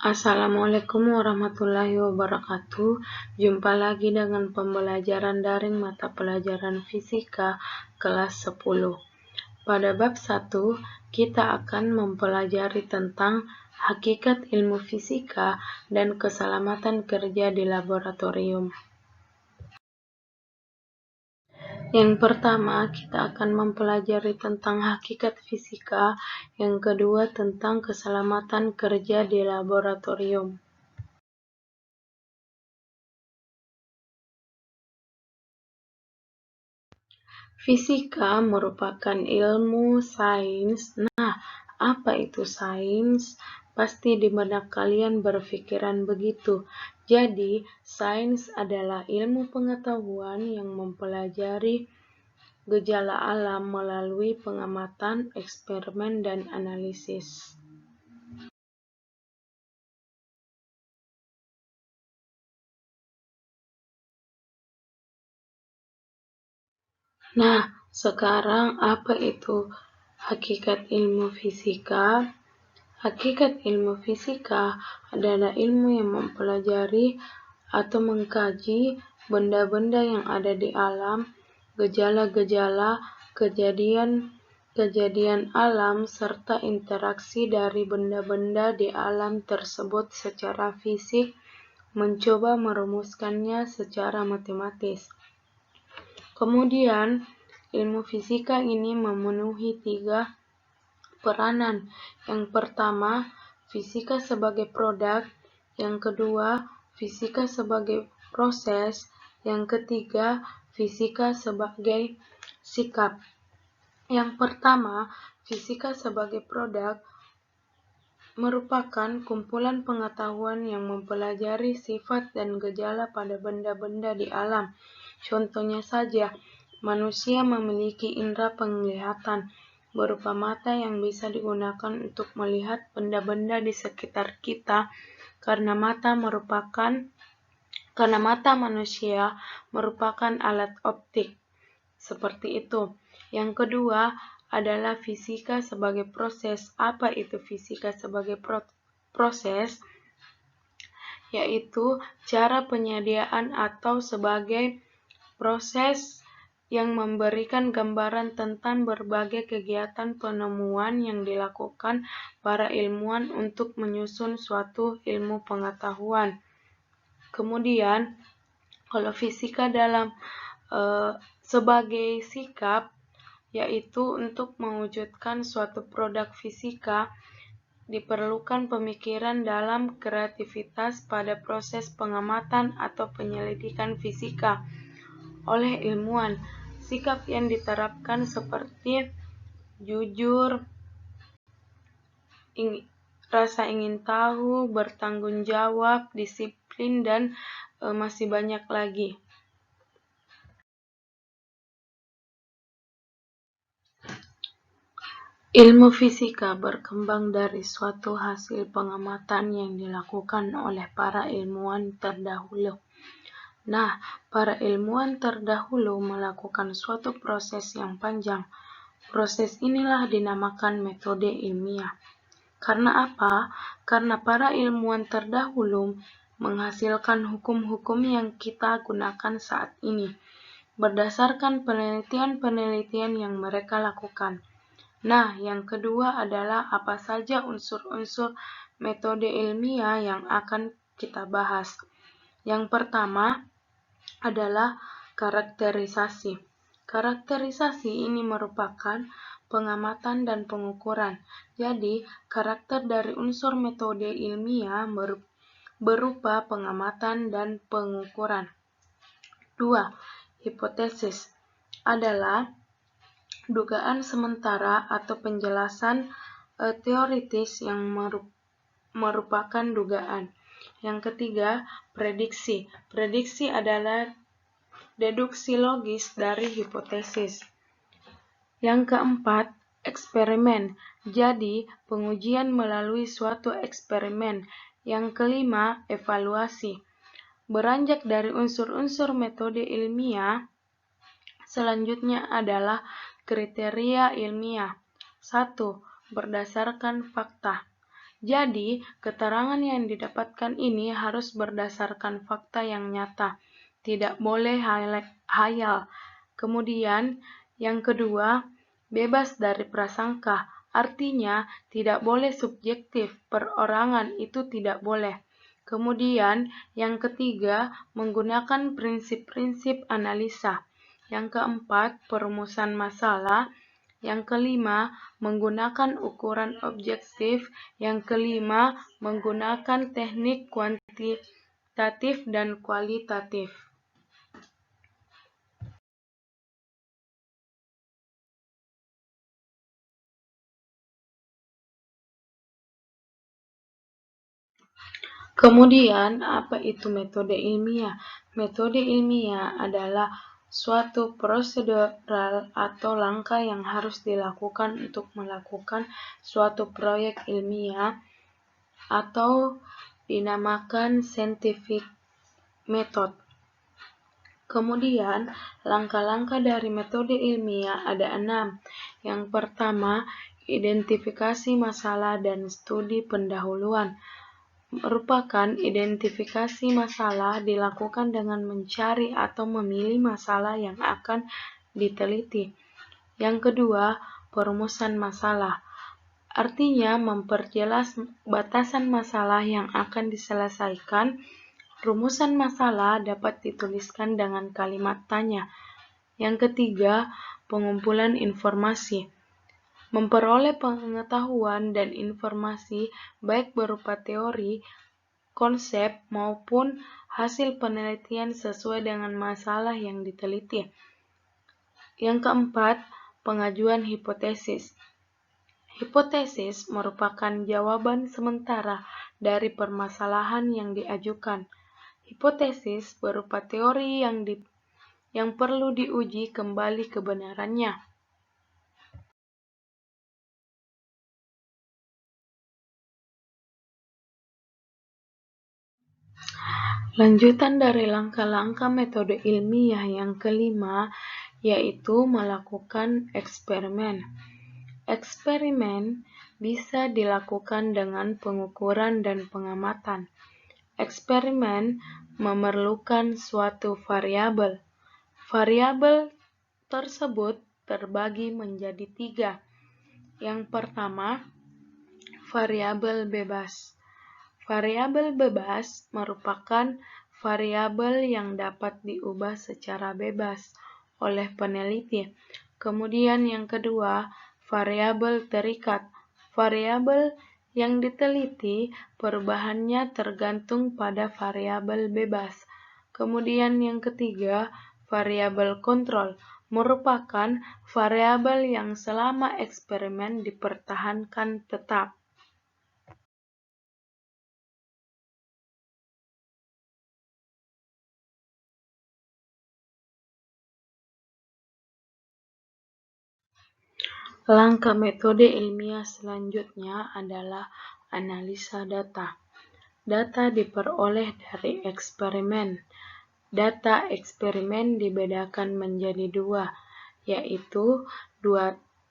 Assalamualaikum warahmatullahi wabarakatuh. Jumpa lagi dengan pembelajaran daring mata pelajaran fisika kelas 10. Pada bab 1, kita akan mempelajari tentang hakikat ilmu fisika dan keselamatan kerja di laboratorium. Yang pertama, kita akan mempelajari tentang hakikat fisika, yang kedua tentang keselamatan kerja di laboratorium. Fisika merupakan ilmu sains. Nah, apa itu sains? Pasti di benak kalian berpikiran begitu. Jadi, sains adalah ilmu pengetahuan yang mempelajari gejala alam melalui pengamatan, eksperimen, dan analisis. Nah, sekarang apa itu hakikat ilmu fisika? Hakikat ilmu fisika adalah ilmu yang mempelajari atau mengkaji benda-benda yang ada di alam, gejala-gejala, kejadian alam, serta interaksi dari benda-benda di alam tersebut secara fisik, mencoba merumuskannya secara matematis. Kemudian, ilmu fisika ini memenuhi 3 peranan. Yang pertama, fisika sebagai produk. Yang kedua, fisika sebagai proses. Yang ketiga, fisika sebagai sikap. Yang pertama, fisika sebagai produk merupakan kumpulan pengetahuan yang mempelajari sifat dan gejala pada benda-benda di alam. Contohnya saja, manusia memiliki indera penglihatan berupa mata yang bisa digunakan untuk melihat benda-benda di sekitar kita karena mata manusia merupakan alat optik. Seperti itu. Yang kedua adalah fisika sebagai proses. Apa itu fisika sebagai proses? Yaitu cara penyediaan atau sebagai proses yang memberikan gambaran tentang berbagai kegiatan penemuan yang dilakukan para ilmuwan untuk menyusun suatu ilmu pengetahuan. Kemudian, kalau fisika dalam sebagai sikap, yaitu untuk mewujudkan suatu produk fisika, diperlukan pemikiran dalam kreativitas pada proses pengamatan atau penyelidikan fisika oleh ilmuwan. Sikap yang diterapkan seperti jujur, rasa ingin tahu, bertanggung jawab, disiplin, dan masih banyak lagi. Ilmu fisika berkembang dari suatu hasil pengamatan yang dilakukan oleh para ilmuwan terdahulu. Nah, para ilmuwan terdahulu melakukan suatu proses yang panjang. Proses inilah dinamakan metode ilmiah. Karena apa? Karena para ilmuwan terdahulu menghasilkan hukum-hukum yang kita gunakan saat ini, berdasarkan penelitian-penelitian yang mereka lakukan. Nah, yang kedua adalah apa saja unsur-unsur metode ilmiah yang akan kita bahas. Yang pertama adalah karakterisasi. Karakterisasi ini merupakan pengamatan dan pengukuran. Jadi, karakter dari unsur metode ilmiah berupa pengamatan dan pengukuran. 2. Hipotesis adalah dugaan sementara atau penjelasan teoritis yang merupakan dugaan. Yang ketiga, prediksi. Prediksi adalah deduksi logis dari hipotesis. Yang keempat, eksperimen. Jadi, pengujian melalui suatu eksperimen. Yang kelima, evaluasi. Beranjak dari unsur-unsur metode ilmiah, selanjutnya adalah kriteria ilmiah. 1. Berdasarkan fakta. Jadi, keterangan yang didapatkan ini harus berdasarkan fakta yang nyata, tidak boleh hayal. Kemudian, yang kedua, bebas dari prasangka, artinya tidak boleh subjektif, perorangan itu tidak boleh. Kemudian, yang ketiga, menggunakan prinsip-prinsip analisa. Yang keempat, perumusan masalah. Yang kelima, menggunakan ukuran objektif. Yang kelima, menggunakan teknik kuantitatif dan kualitatif. Kemudian, apa itu metode ilmiah? Metode ilmiah adalah suatu prosedural atau langkah yang harus dilakukan untuk melakukan suatu proyek ilmiah atau dinamakan scientific method. Kemudian, langkah-langkah dari metode ilmiah ada 6. Yang pertama, identifikasi masalah dan studi pendahuluan. Merupakan identifikasi masalah dilakukan dengan mencari atau memilih masalah yang akan diteliti. Yang kedua, perumusan masalah. Artinya memperjelas batasan masalah yang akan diselesaikan. Rumusan masalah dapat dituliskan dengan kalimat tanya. Yang ketiga, pengumpulan informasi. Memperoleh pengetahuan dan informasi baik berupa teori, konsep, maupun hasil penelitian sesuai dengan masalah yang diteliti. Yang keempat, pengajuan hipotesis. Hipotesis merupakan jawaban sementara dari permasalahan yang diajukan. Hipotesis berupa teori yang perlu diuji kembali kebenarannya. Lanjutan dari langkah-langkah metode ilmiah yang kelima, yaitu melakukan eksperimen. Eksperimen bisa dilakukan dengan pengukuran dan pengamatan. Eksperimen memerlukan suatu variabel. Variabel tersebut terbagi menjadi 3. Yang pertama, variabel bebas. Variabel bebas merupakan variabel yang dapat diubah secara bebas oleh peneliti. Kemudian yang kedua, variabel terikat. Variabel yang diteliti perubahannya tergantung pada variabel bebas. Kemudian yang ketiga, variabel kontrol merupakan variabel yang selama eksperimen dipertahankan tetap. Langkah metode ilmiah selanjutnya adalah analisa data. Data diperoleh dari eksperimen. Data eksperimen dibedakan menjadi 2, yaitu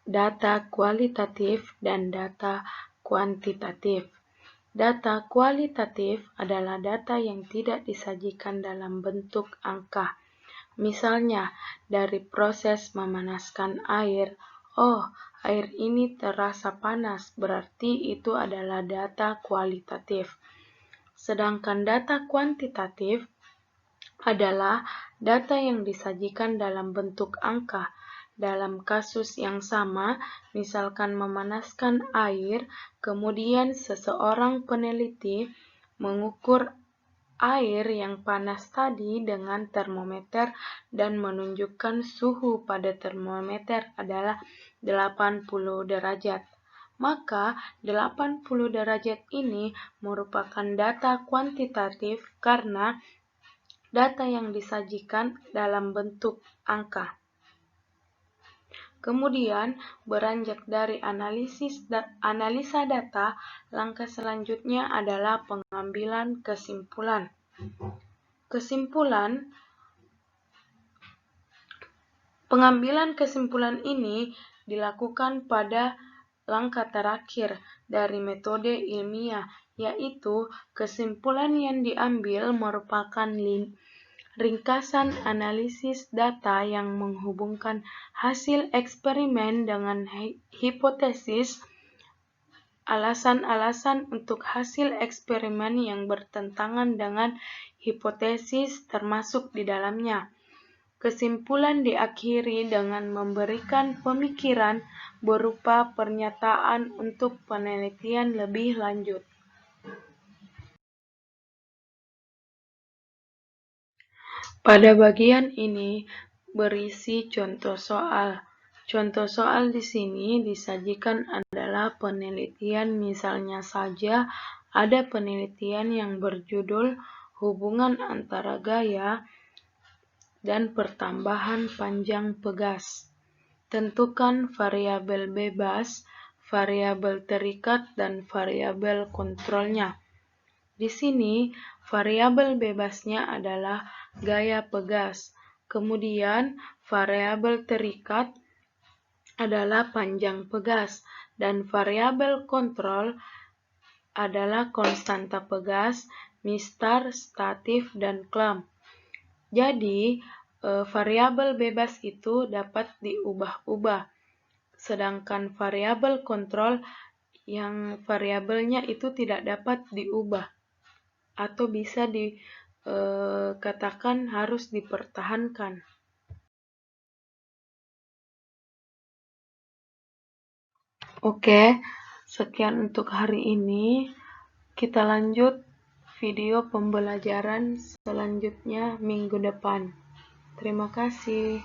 data kualitatif dan data kuantitatif. Data kualitatif adalah data yang tidak disajikan dalam bentuk angka. Misalnya, dari proses memanaskan air, air ini terasa panas, berarti itu adalah data kualitatif. Sedangkan data kuantitatif adalah data yang disajikan dalam bentuk angka. Dalam kasus yang sama, misalkan memanaskan air, kemudian seseorang peneliti mengukur air yang panas tadi dengan termometer dan menunjukkan suhu pada termometer adalah 80 derajat. Maka 80 derajat ini merupakan data kuantitatif karena data yang disajikan dalam bentuk angka. Kemudian, beranjak dari analisa data, langkah selanjutnya adalah pengambilan kesimpulan. Pengambilan kesimpulan ini dilakukan pada langkah terakhir dari metode ilmiah, yaitu kesimpulan yang diambil merupakan ringkasan analisis data yang menghubungkan hasil eksperimen dengan hipotesis, alasan-alasan untuk hasil eksperimen yang bertentangan dengan hipotesis termasuk di dalamnya. Kesimpulan diakhiri dengan memberikan pemikiran berupa pernyataan untuk penelitian lebih lanjut. Pada bagian ini berisi contoh soal. Contoh soal di sini disajikan adalah penelitian, misalnya saja ada penelitian yang berjudul hubungan antara gaya dan pertambahan panjang pegas. Tentukan variabel bebas, variabel terikat, dan variabel kontrolnya. Di sini, variabel bebasnya adalah gaya pegas. Kemudian, variabel terikat adalah panjang pegas, dan variabel kontrol adalah konstanta pegas, mistar, statif, dan clamp. Jadi, variabel bebas itu dapat diubah-ubah, sedangkan variabel kontrol yang variabelnya itu tidak dapat diubah atau bisa dikatakan harus dipertahankan. Oke, sekian untuk hari ini. Kita lanjut video pembelajaran selanjutnya minggu depan. Terima kasih.